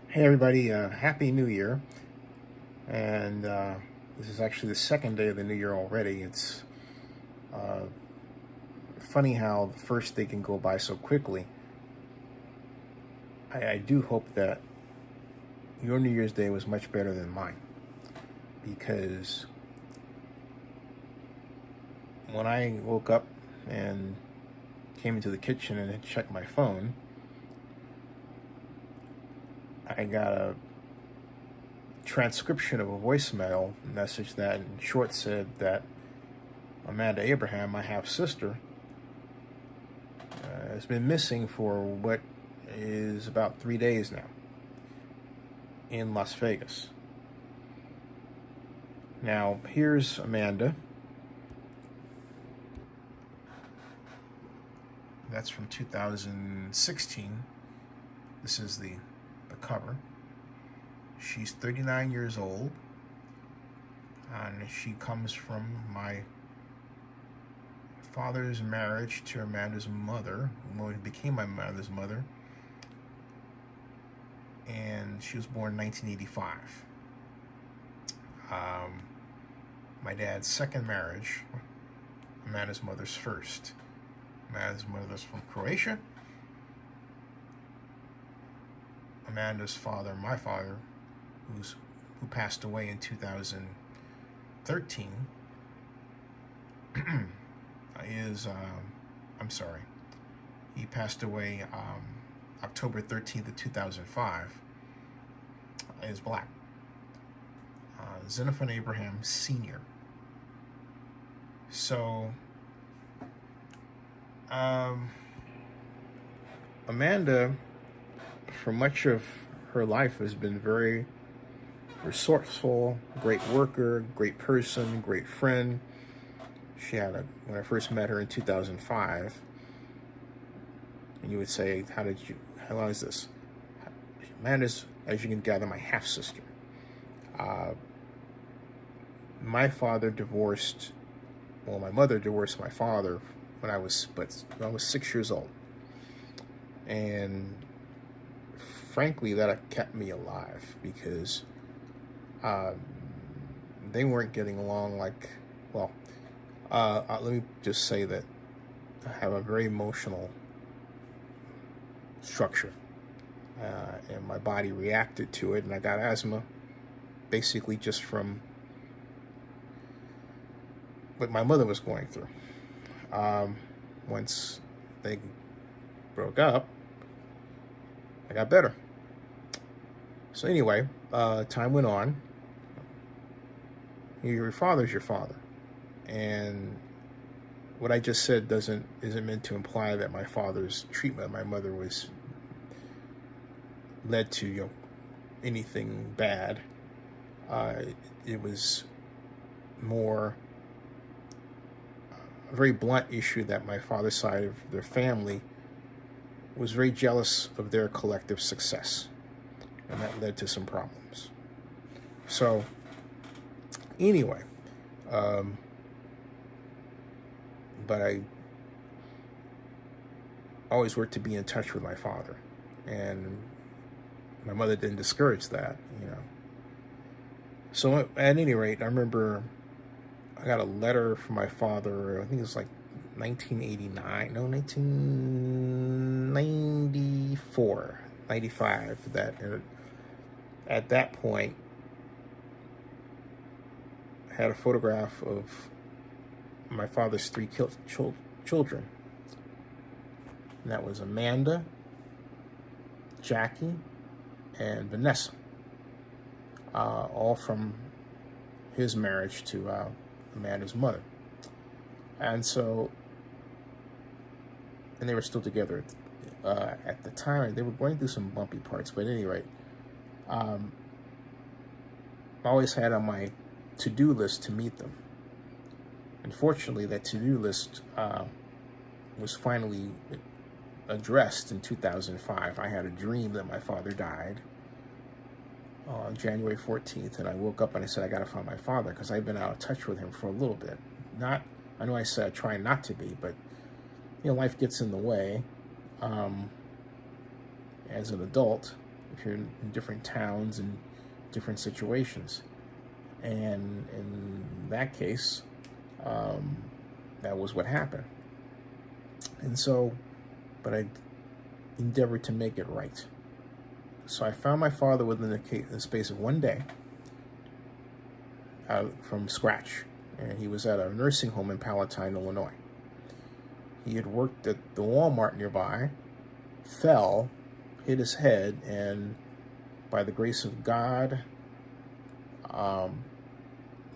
Hey everybody, Happy New Year. And this is actually the second day of the new year already. It's uh, funny how the first day can go by so quickly. I do hope that your New Year's Day was much better than mine, because when I woke up and came into the kitchen and had checked my phone, I got a transcription of a voicemail message that in short said that Amanda Abraham, my half sister, has been missing for what is about 3 days now in Las Vegas. Now, here's Amanda. That's from 2016. This is the cover. She's 39 years old, and she comes from my father's marriage to Amanda's mother, who became my mother's mother, and she was born in 1985. My dad's second marriage, Amanda's mother's first. Amanda's mother's from Croatia. Amanda's father, my father, who passed away in 2013, he passed away October 13th of 2005, is black. Xenophon Abraham Sr. So, Amanda, for much of her life, has been very resourceful, great worker, great person, great friend. When I first met her in 2005, and you would say, how long is this? Amanda's, as you can gather, my half-sister. My mother divorced my father when I was 6 years old. And frankly, that kept me alive, because they weren't getting along let me just say that I have a very emotional structure, and my body reacted to it, and I got asthma basically just from what my mother was going through. Once they broke up, I got better. So anyway, time went on. Your father's your father. And what I just said isn't meant to imply that my father's treatment of my mother led to anything bad. It was more a very blunt issue that my father's side of their family was very jealous of their collective success, and that led to some problems. So anyway, but I always worked to be in touch with my father, and my mother didn't discourage that. So at any rate, I remember I got a letter from my father, I think it was like 1994, 95, that at that point had a photograph of my father's three children. And that was Amanda, Jackie, and Vanessa, all from his marriage to Amanda's mother. And they were still together at the time. They were going through some bumpy parts, but at any rate, I always had on my to-do list to meet them. Unfortunately, that to-do list was finally addressed in 2005. I had a dream that my father died on January 14th, and I woke up and I said, I gotta find my father, because I've been out of touch with him for a little bit. I know I said trying not to be, but life gets in the way as an adult, if you're in different towns and different situations. And in that case, that was what happened. And so, but I endeavored to make it right. So I found my father within the space of one day, from scratch. And he was at a nursing home in Palatine, Illinois. He had worked at the Walmart nearby, fell, hit his head, and by the grace of God,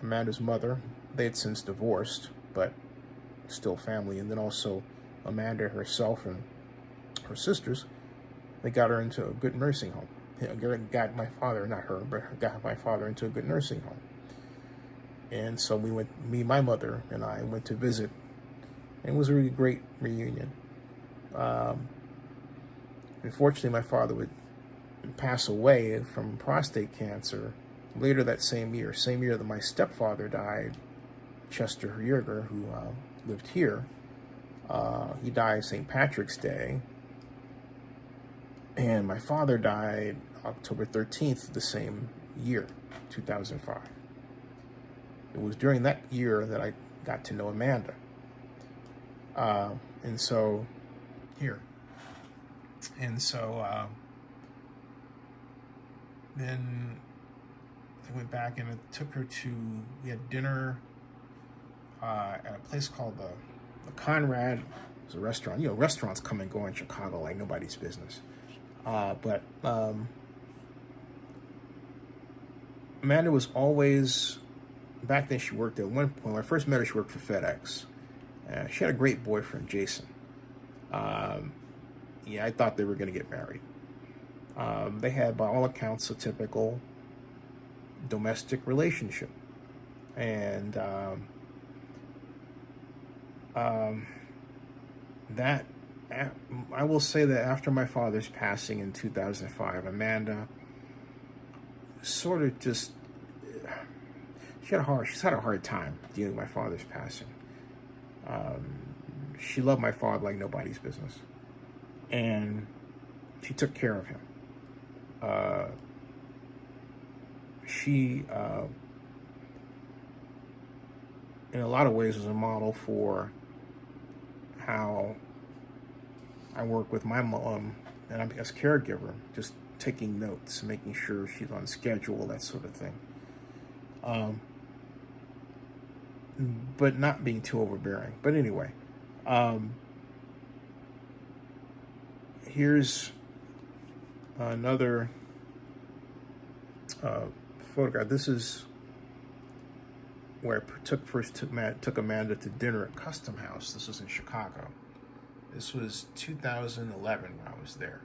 Amanda's mother, they had since divorced, but still family, and then also Amanda herself and her sisters, they got her into a good nursing home. Got my father, not her, but got my father into a good nursing home. And so we went, my mother and I went to visit, and it was a really great reunion. Unfortunately, my father would pass away from prostate cancer later that same year that my stepfather died, Chester Yeager, who lived here. He died St. Patrick's Day, and my father died October 13th the same year, 2005. It was during that year that I got to know Amanda. And so, then I went back and I took her we had dinner at a place called the Conrad. It was a restaurant. You know, restaurants come and go in Chicago like nobody's business. But Amanda was always, back then she worked at one point, when I first met her, she worked for FedEx. She had a great boyfriend, Jason. I thought they were going to get married. They had, by all accounts, a typical domestic relationship. And that, I will say that after my father's passing in 2005, Amanda sort of just, she's had a hard time dealing with my father's passing. She loved my father like nobody's business, and she took care of him. She, in a lot of ways, was a model for how I work with my mom, and I'm as caregiver, just taking notes, making sure she's on schedule, that sort of thing. But not being too overbearing. But anyway, here's another photograph. This is where I took Amanda to dinner at Custom House. This was in Chicago. This was 2011 when I was there.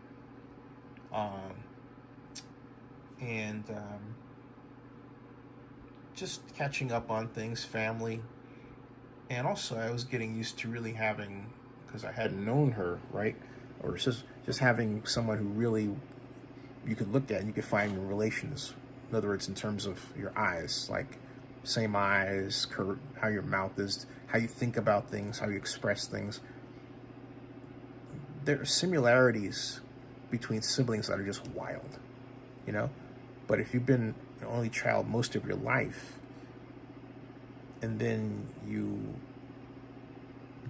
Just catching up on things, family. And also I was getting used to really having, because I hadn't known her, right? Or just having someone who really you could look at and you could find your relations. In other words, in terms of your eyes, like same eyes, how your mouth is, how you think about things, how you express things. There are similarities between siblings that are just wild, you know? But if you've been an only child most of your life, and then you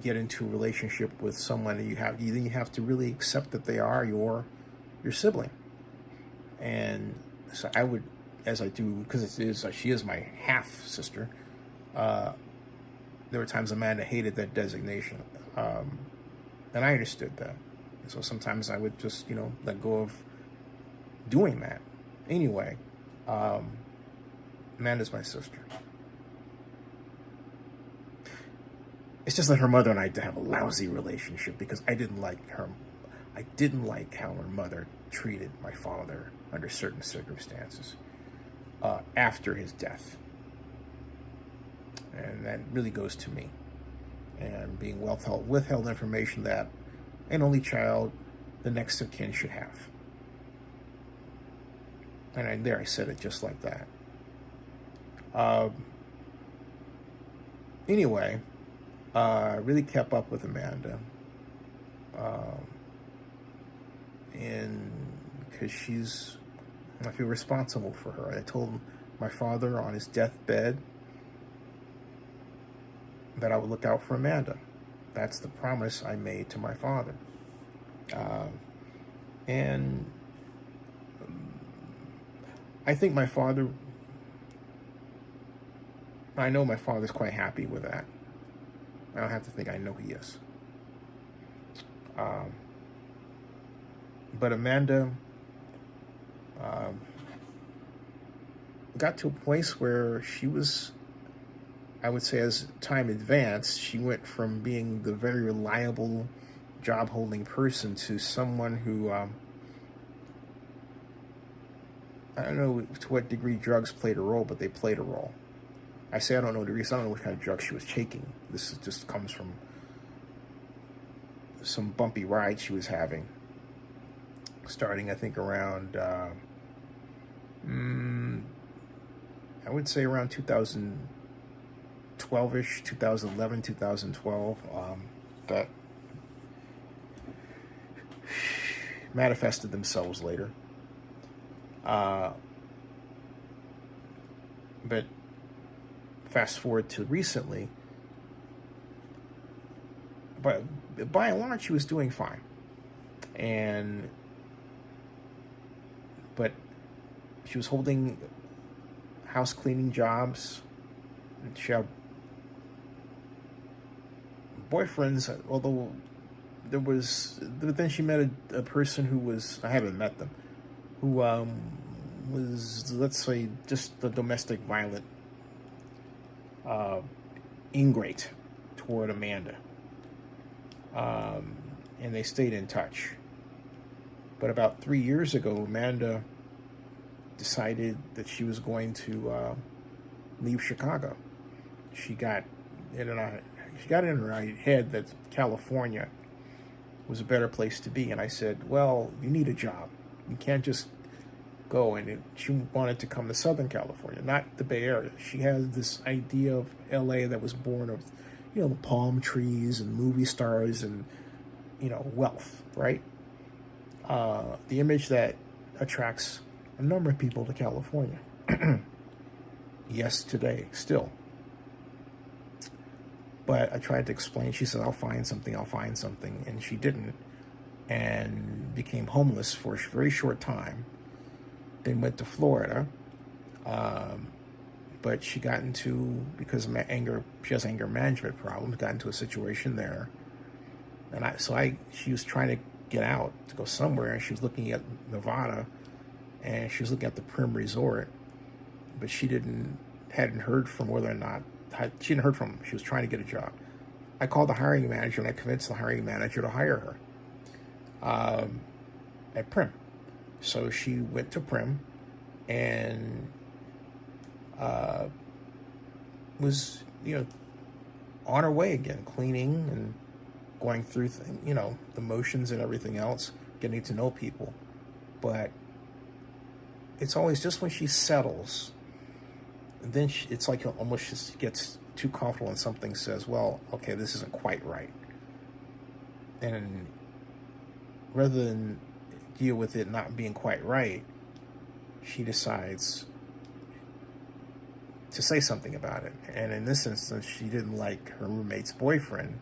get into a relationship with someone, and then you have to really accept that they are your sibling. And so I would, as I do, because she is my half sister. There were times Amanda hated that designation, and I understood that. And so sometimes I would just, let go of doing that. Anyway, Amanda's my sister. It's just that her mother and I have a lousy relationship because I didn't like her. I didn't like how her mother treated my father under certain circumstances after his death. And that really goes to me. And being withheld information that an only child, the next of kin, should have. And I said it just like that. Anyway, I really kept up with Amanda. And because I feel responsible for her. I told my father on his deathbed that I would look out for Amanda. That's the promise I made to my father. And I think I know my father's quite happy with that. I don't have to think, I know he is. But Amanda got to a place where she was, I would say, as time advanced, she went from being the very reliable, job-holding person to someone who, I don't know to what degree drugs played a role, but they played a role. I say I don't know the reason. I don't know what kind of drugs she was taking. Just comes from some bumpy ride she was having, starting, I think, around, I would say around 2012-ish, 2011, 2012, that manifested themselves later. But fast forward to recently, but by and large, she was doing fine. But she was holding house cleaning jobs. She had boyfriends, although but then she met a person who was, I haven't met them, who was, let's say, just the domestic violent ingrate toward Amanda. And they stayed in touch. But about 3 years ago, Amanda decided that she was going to leave Chicago. She got in her head that California was a better place to be. And I said, well, you need a job. You can't just go. And she wanted to come to Southern California, not the Bay Area. She has this idea of LA that was born of, the palm trees and movie stars and, wealth, right? The image that attracts a number of people to California. Yes, today, still. But I tried to explain. She said, I'll find something. And she didn't. And became homeless for a very short time. Then went to Florida. But she got into, because of anger, she has anger management problems, got into a situation there. And she was trying to get out to go somewhere, and she was looking at Nevada, and she was looking at the Prim Resort, but she hadn't heard from whether or not, she hadn't heard from him. She was trying to get a job. I called the hiring manager, and I convinced the hiring manager to hire her at Prim. So she went to Prim and was, on her way again, cleaning and going through, the motions and everything else, getting to know people. But it's always just when she settles, then it's like almost just gets too comfortable and something says, well, okay, this isn't quite right. And rather than deal with it not being quite right, she decides to say something about it. And in this instance, she didn't like her roommate's boyfriend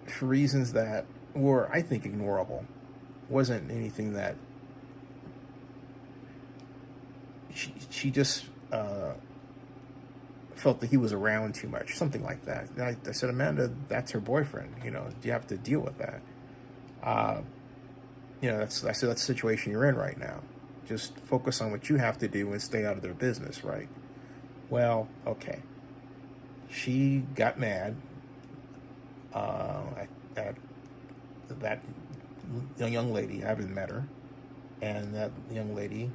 for reasons that were, I think, ignorable. Wasn't anything that she just felt that he was around too much, something like that. And I said, Amanda, that's her boyfriend. You have to deal with that. I said, that's the situation you're in right now. Just focus on what you have to do and stay out of their business, right? Well, okay. She got mad at that young lady. I haven't met her. And that young lady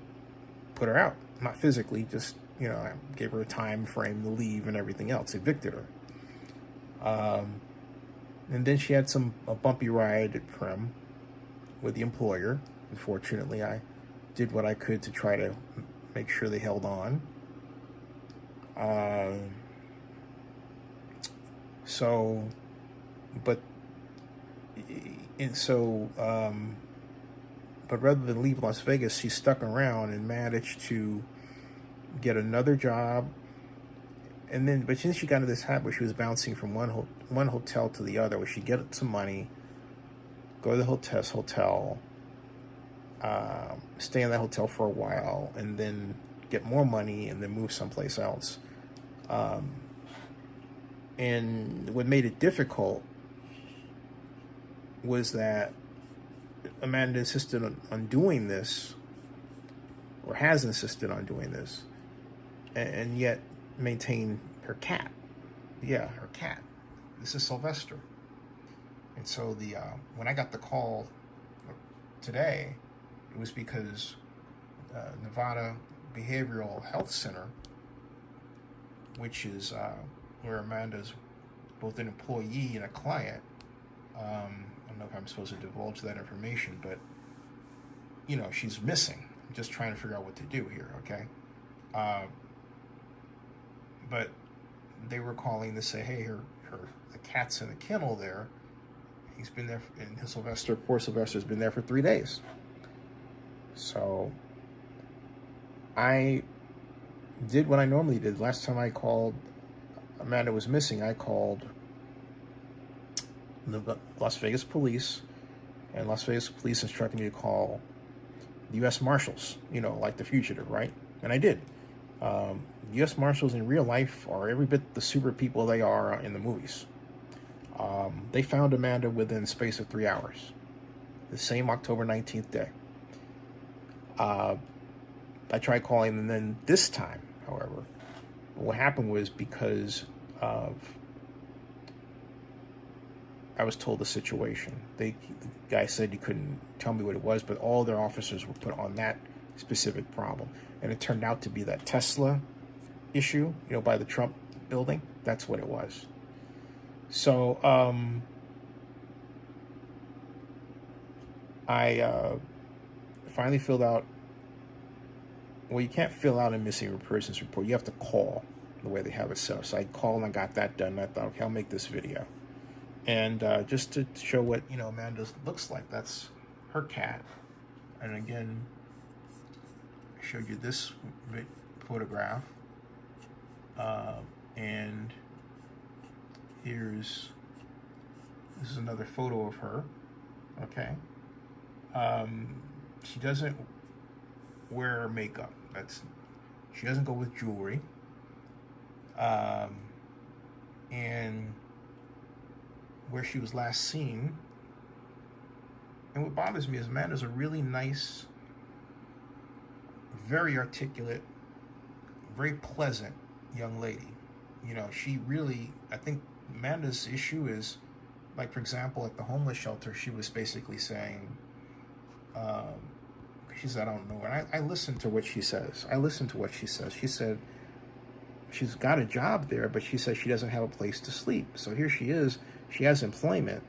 put her out. Not physically, just, I gave her a time frame to leave and everything else. Evicted her. And then she had a bumpy ride at Prim with the employer. Unfortunately, I did what I could to try to make sure they held on. but rather than leave Las Vegas, she stuck around and managed to get another job. And then, but then she got into this habit where she was bouncing from one hotel to the other, where she'd get some money, go to the hotel, stay in that hotel for a while, and then get more money, and then move someplace else. And what made it difficult was that Amanda insisted on doing this, or has insisted on doing this, and yet maintain her cat. Yeah, her cat. This is Sylvester. And so when I got the call today, it was because Nevada Behavioral Health Center, which is where Amanda's both an employee and a client. I don't know if I'm supposed to divulge that information, but she's missing. I'm just trying to figure out what to do here, okay? But they were calling to say, hey, the cat's in the kennel there. He's been there, and poor Sylvester's been there for 3 days. So I did what I normally did. Last time I called, Amanda was missing, I called the Las Vegas police, and Las Vegas police instructed me to call the U.S. Marshals, like the fugitive, right? And I did. U.S. Marshals in real life are every bit the super people they are in the movies. They found Amanda within the space of 3 hours, the same October 19th day. I tried calling them, and then this time, however, what happened was because of, I was told the situation. The guy said he couldn't tell me what it was, but all their officers were put on that specific problem. And it turned out to be that Tesla issue, by the Trump building. That's what it was. So I finally filled out, well, you can't fill out a missing persons report. You have to call the way they have it set up. So I called and I got that done. And I thought, okay, I'll make this video. And just to show what, Amanda looks like. That's her cat. And again, I showed you this photograph. And this is another photo of her. Okay. She doesn't wear makeup. She doesn't go with jewelry. And where she was last seen, and what bothers me is Amanda's a really nice, very articulate, very pleasant young lady. She really, I think Amanda's issue is, like, for example, at the homeless shelter, she was basically saying, she said, I don't know. And I listened to what she says. She said she's got a job there, but she says she doesn't have a place to sleep. So here she is. She has employment,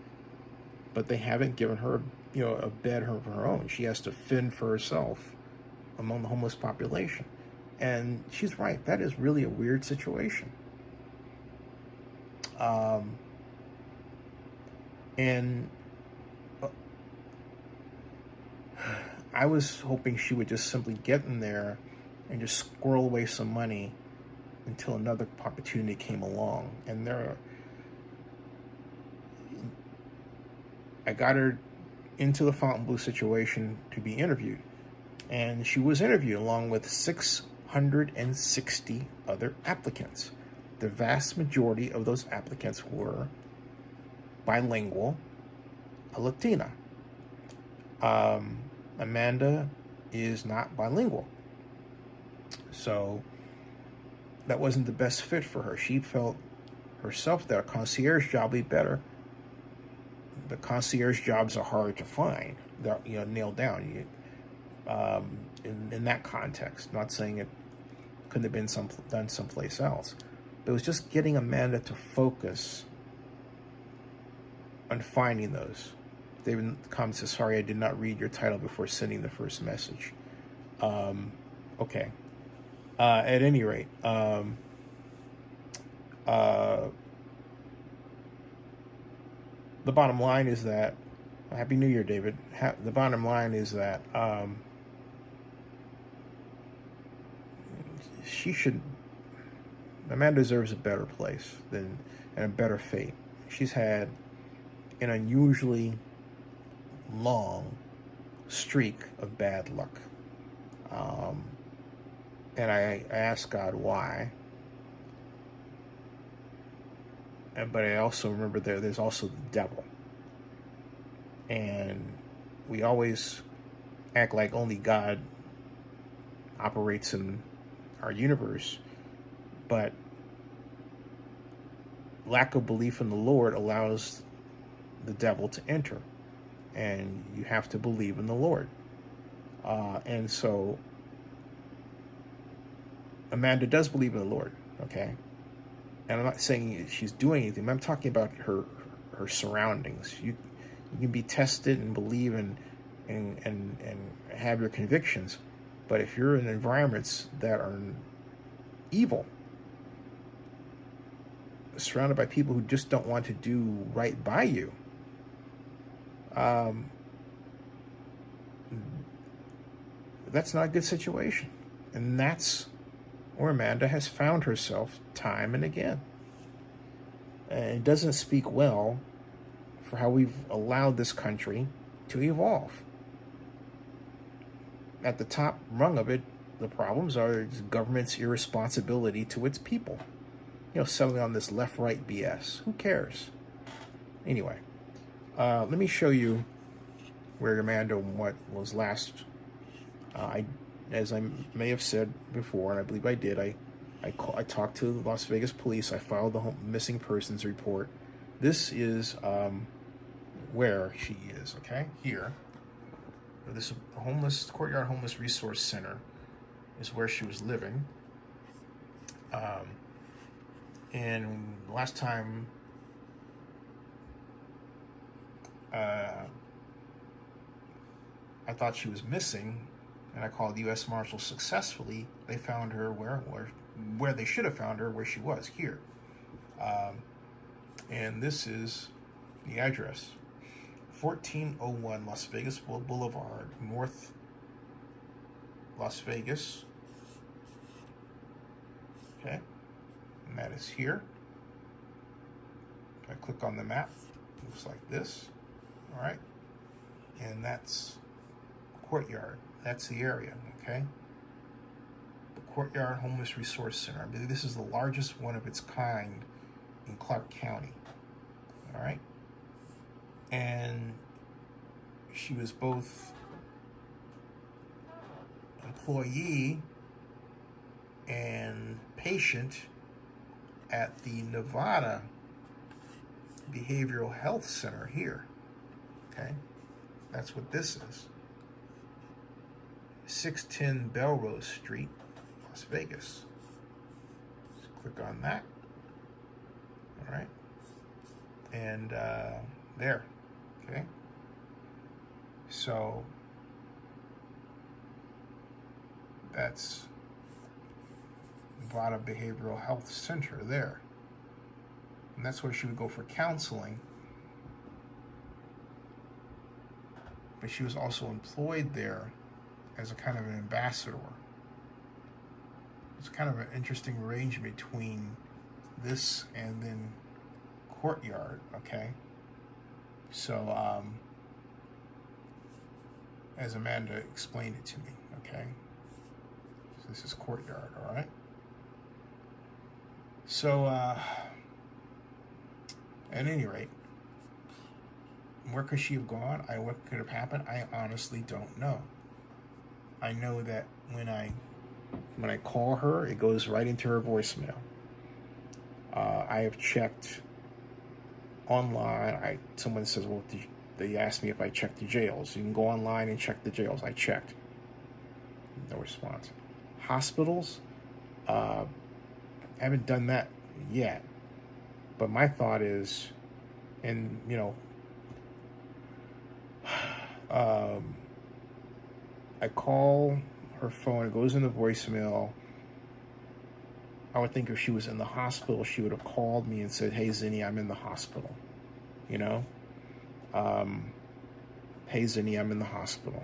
but they haven't given her, a bed of her own. She has to fend for herself among the homeless population. And she's right. That is really a weird situation. And I was hoping she would just simply get in there and just squirrel away some money until another opportunity came along. And I got her into the Fontainebleau situation to be interviewed. And she was interviewed along with 660 other applicants. The vast majority of those applicants were bilingual, a Latina. Amanda is not bilingual. So that wasn't the best fit for her. She felt herself that a concierge job would be better. The concierge jobs are hard to find. They're nailed down. In that context, not saying it couldn't have been done someplace else, but it was just getting Amanda to focus on finding those. David comments says, sorry, I did not read your title before sending the first message. Okay. At any rate, the bottom line is that Happy New Year, David. The bottom line is that she should. Amanda deserves a better place and a better fate. She's had an unusually long streak of bad luck. And I asked God why. But I also remember there's also the devil. And we always act like only God operates in our universe. But lack of belief in the Lord allows the devil to enter. And you have to believe in the Lord. And so Amanda does believe in the Lord, okay? And I'm not saying she's doing anything. I'm talking about her surroundings. You can be tested and believe and have your convictions, but if you're in environments that are evil, surrounded by people who just don't want to do right by you, that's not a good situation. And that's where Amanda has found herself time and again. And it doesn't speak well for how we've allowed this country to evolve. At the top rung of it, the problems are government's irresponsibility to its people. Settling on this left-right BS. Who cares? Anyway, let me show you where Amanda was last. As I may have said before, and I believe I did, I talked to the Las Vegas police. I filed the missing persons report. This is where she is, okay? Here. This Courtyard Homeless Resource Center is where she was living. And last time I thought she was missing, and I called U.S. Marshals successfully. They found her where they should have found her, where she was, here. And this is the address. 1401 Las Vegas Boulevard, North Las Vegas. Okay. And that is here. If I click on the map, it looks like this. All right. And that's Courtyard. That's the area, okay? The Courtyard Homeless Resource Center. I believe this is the largest one of its kind in Clark County. All right? And she was both employee and patient at the Nevada Behavioral Health Center here. Okay? That's what this is. 610 Belrose Street, Las Vegas. Just click on that. All right. And there. Okay. So that's Nevada Behavioral Health Center there. And that's where she would go for counseling. But she was also employed there as a kind of an ambassador. It's kind of an interesting arrangement between this and then Courtyard, okay? So, as Amanda explained it to me, okay? So this is Courtyard, all right? So, at any rate, where could she have gone? What could have happened? I honestly don't know. I know that when I call her, it goes right into her voicemail. I have checked online. Someone says, well, they asked me if I checked the jails. You can go online and check the jails. I checked. No response. Hospitals, I haven't done that yet. But my thought is, and I call her phone, it goes in the voicemail. I would think if she was in the hospital, she would have called me and said, hey, Zinni, I'm in the hospital. hey, Zinni, I'm in the hospital.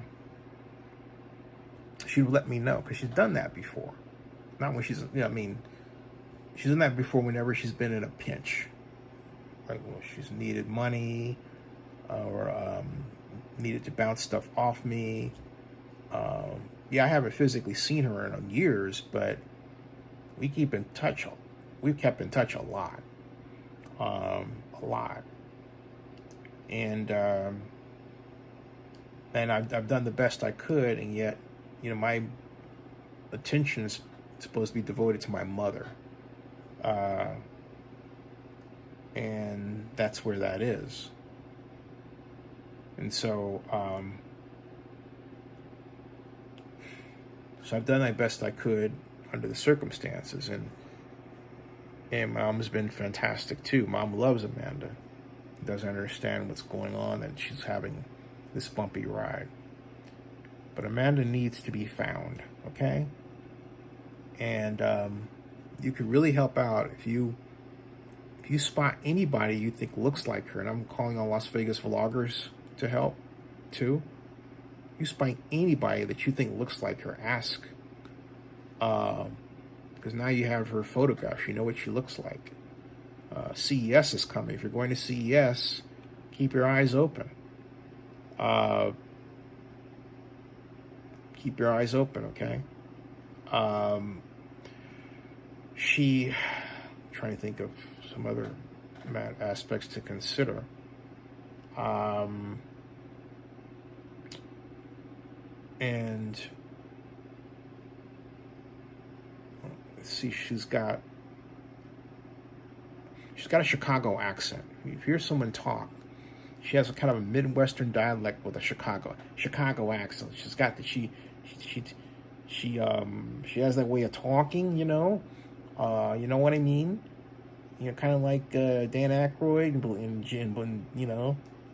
She would let me know, because she's done that before. Not when she's, she's done that before whenever she's been in a pinch. Like, well, she's needed money, or needed to bounce stuff off me. Yeah, I haven't physically seen her in years, but we keep in touch. We've kept in touch a lot. A lot. And I've done the best I could, and yet, my attention is supposed to be devoted to my mother. And that's where that is. And so I've done my best I could under the circumstances, and Mom's been fantastic too. Mom loves Amanda. Doesn't understand what's going on, and she's having this bumpy ride. But Amanda needs to be found, okay? And you could really help out if you spot anybody you think looks like her, and I'm calling on Las Vegas vloggers to help too. You spot anybody that you think looks like her, ask. Because now you have her photograph, you know what she looks like. CES is coming. If you're going to CES, keep your eyes open. Keep your eyes open, okay? Trying to think of some other aspects to consider. And let's see, she's got a Chicago accent. If you hear someone talk, she has a kind of a Midwestern dialect with a Chicago accent. She's got she has that way of talking, you know what I mean? Kind of like Dan Aykroyd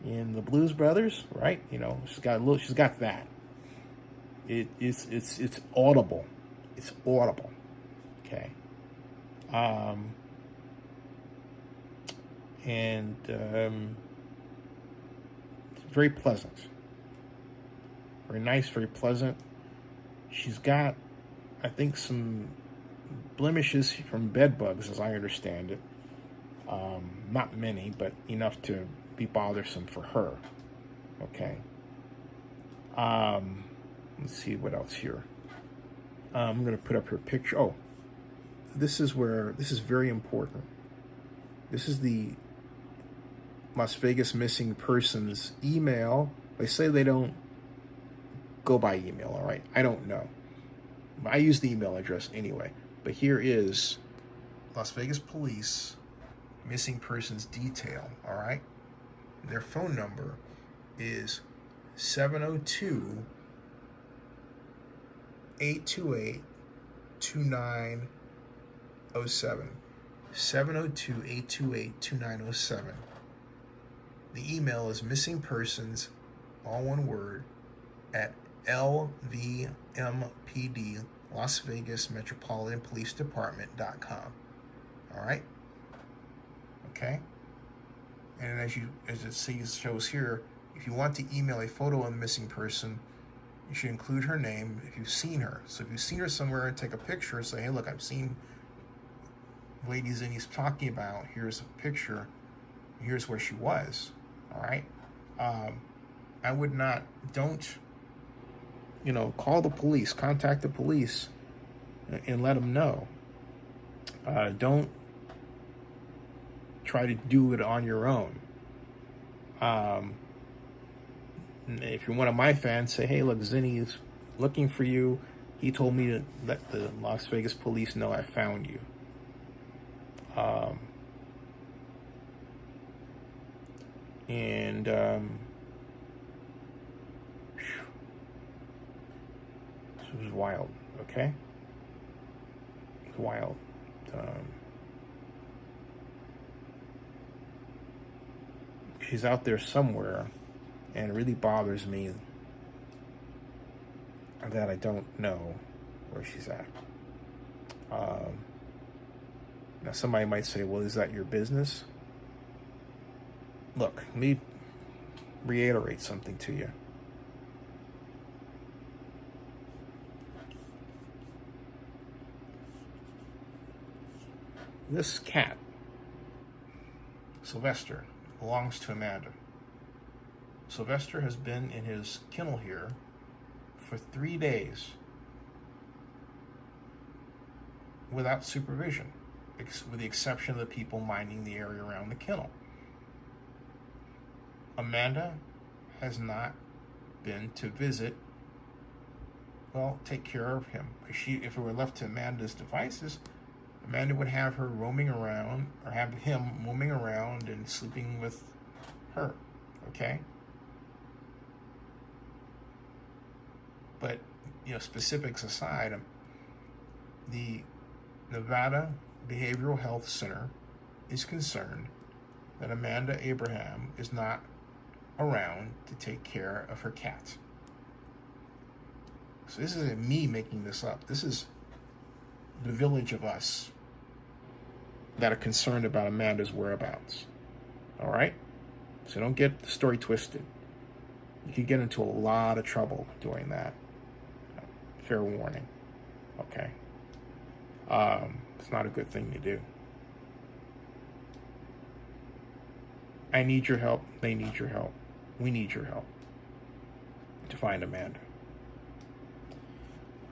in the Blues Brothers, right? She's got that. It's audible. It's audible. Okay. And it's very pleasant. Very nice, very pleasant. She's got, I think, some blemishes from bed bugs, as I understand it. Not many, but enough to be bothersome for her. Okay. Let's see what else here. I'm going to put up her picture. Oh, this is very important. This is the Las Vegas missing persons email. They say they don't go by email, all right? I don't know. I use the email address anyway. But here is Las Vegas Police missing persons detail, all right? Their phone number is 702-828-2907. 702-828-2907. The email is missingpersons, all one word, at lvmpd, Las Vegas Metropolitan Police Department.com. All right? Okay? And as it shows here, if you want to email a photo of the missing person, you should include her name if you've seen her. So if you've seen her somewhere, and take a picture and say, hey, look, I've seen Lady Zinni's talking about. Here's a picture. Here's where she was. All right? I would not, call the police, contact the police, and let them know. Don't try to do it on your own. If you're one of my fans, say, hey, look, Zinni is looking for you. He told me to let the Las Vegas police know I found you. This was wild, okay? It's wild. She's out there somewhere, and it really bothers me that I don't know where she's at. Now, somebody might say, well, is that your business? Look, let me reiterate something to you. this cat, Sylvester, belongs to Amanda. Sylvester has been in his kennel here for 3 days without supervision, with the exception of the people minding the area around the kennel. Amanda has not been to visit, well, take care of him. Because if it were left to Amanda's devices, Amanda would have her roaming around, or have him roaming around and sleeping with her, okay? But, specifics aside, the Nevada Behavioral Health Center is concerned that Amanda Abraham is not around to take care of her cat. So this isn't me making this up. This is the village of us that are concerned about Amanda's whereabouts. All right? So don't get the story twisted. You could get into a lot of trouble doing that. Fair warning. Okay? It's not a good thing to do. I need your help. They need your help. We need your help to find Amanda.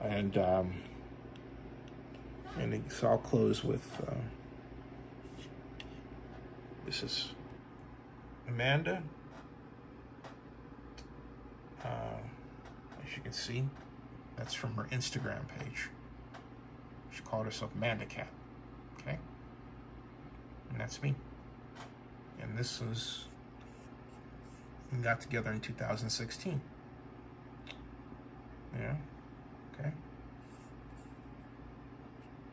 And so I'll close with this is Amanda. As you can see, that's from her Instagram page. She called herself Amanda Cat. Okay? And that's me. And this was, we got together in 2016. Yeah. Okay.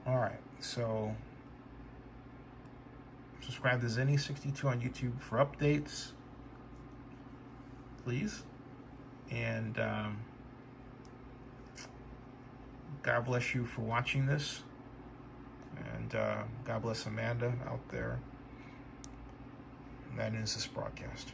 All right. So subscribe to Zenny62 on YouTube for updates, please. And God bless you for watching this. And God bless Amanda out there. And that ends this broadcast.